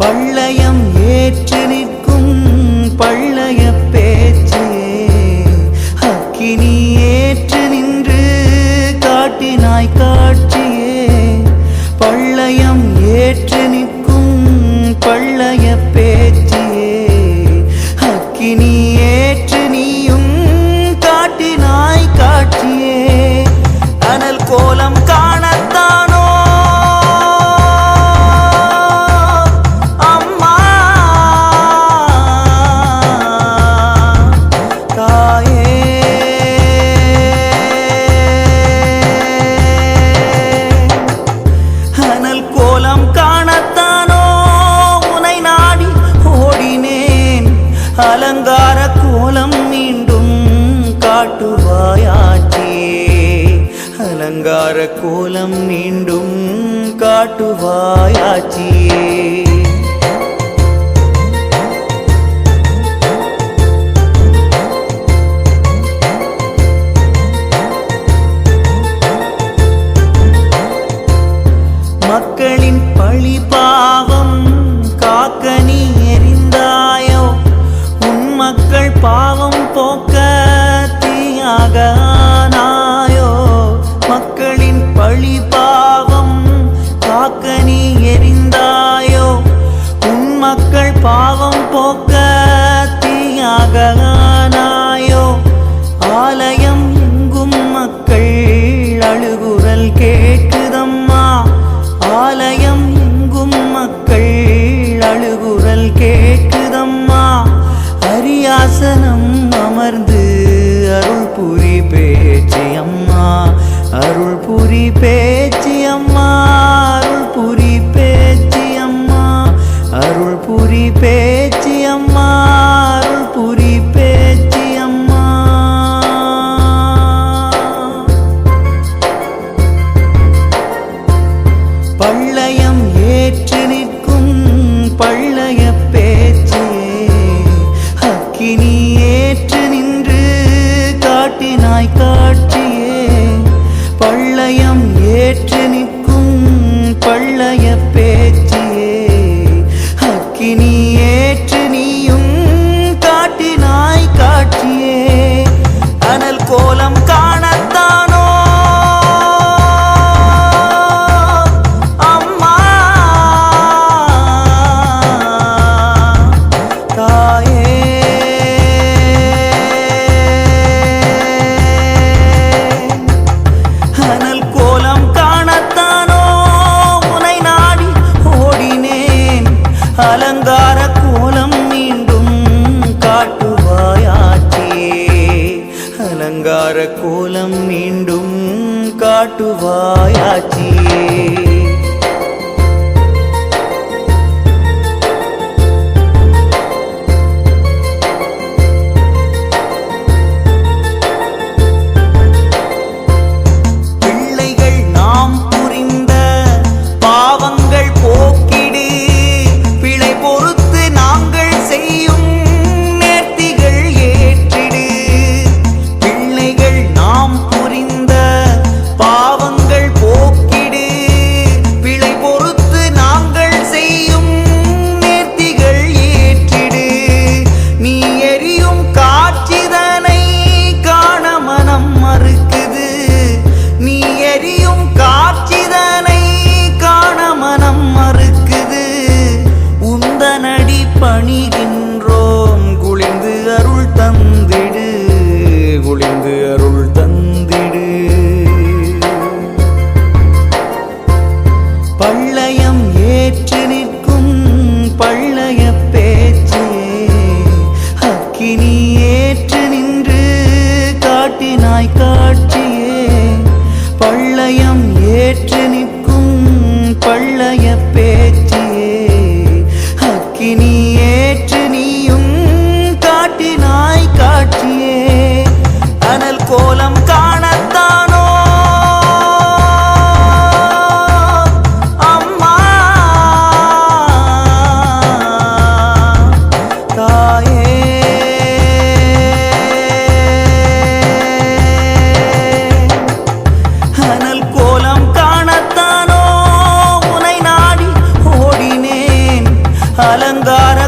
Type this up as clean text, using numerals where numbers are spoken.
பள்ளயம் ஏற்று நிற்கும் பள்ளைய பேச்சே அக்கினி ஏற்று நின்று காட்டினாய் காட்சியே பள்ளயம் ஏற்று நிற்கும் பள்ளைய பேச்சியே அக்கினி ஏற்று நீயும் காட்டினாய் காட்சியே அனல் கோலம் காணத்தானோ அம்மா தாயே அனல் கோலம் காணத்தானோ உனை நாடி ஓடினேன் அலங்கார கோலம் மீண்டும் காட்டுவாயாச்சியே அலங்கார கோலம் மீண்டும் காட்டுவாயாச்சியே மக்களின் பழி பாவம் காக்க நீ எரிந்தாயோ உன் மக்கள் பாவம் போக்க தீயாக ஆனாயோ மக்களின் பழி பாவம் காக்க நீ எரிந்தாயோ உன் மக்கள் பாவம் போக்க தீயாக ஆனாயோ ஆலயம் எங்கும் மக்கள் அழுகுரல் கேட்குதம்மா ஆலயம் எங்கும் மக்கள் அழுகுரல் கேட்குதம்மா அரியாசனம் அமர்ந்து அருள் புரி பேச்சி அம்மா அருள் புரி பேச்சி அம்மா அருள் புரி பேச்சி அம்மா அருள் புரி பேச்சி அம்மா அருள் புரி பேச்சி அம்மா பள்ளயம் ஏற்று நிற்கும் பள்ளைய பேச்சே அக்கினி ஏற்று நின்று காட்டினாய் காட்சியே பள்ளயம் ஏற்று நிற்கும் பள்ளைய பேச்சியே அக்கினி ஏற்று நீயும் காட்டினாய் காட்சியே அனல் கோலம் காணத்தானோ அம்மா தாயே அனல் கோலம் காணத்தானோ உனை நாடி ஓடினேன் அலங்கார கோலம் மீண்டும் காட்டுவாயாச்சியே அலங்கார கோலம் மீண்டும் காட்டுவாயாச்சியே பிள்ளைகள் நாம் புரிந்த பாவங்கள் போக்கிடு பிழை பொறுத்து நாங்கள் செய்யும் நேர்த்திகள் ஏற்றிடு பிள்ளைகள் நாம் புரிந்த பாவங்கள் போக்கிடு அலங்கார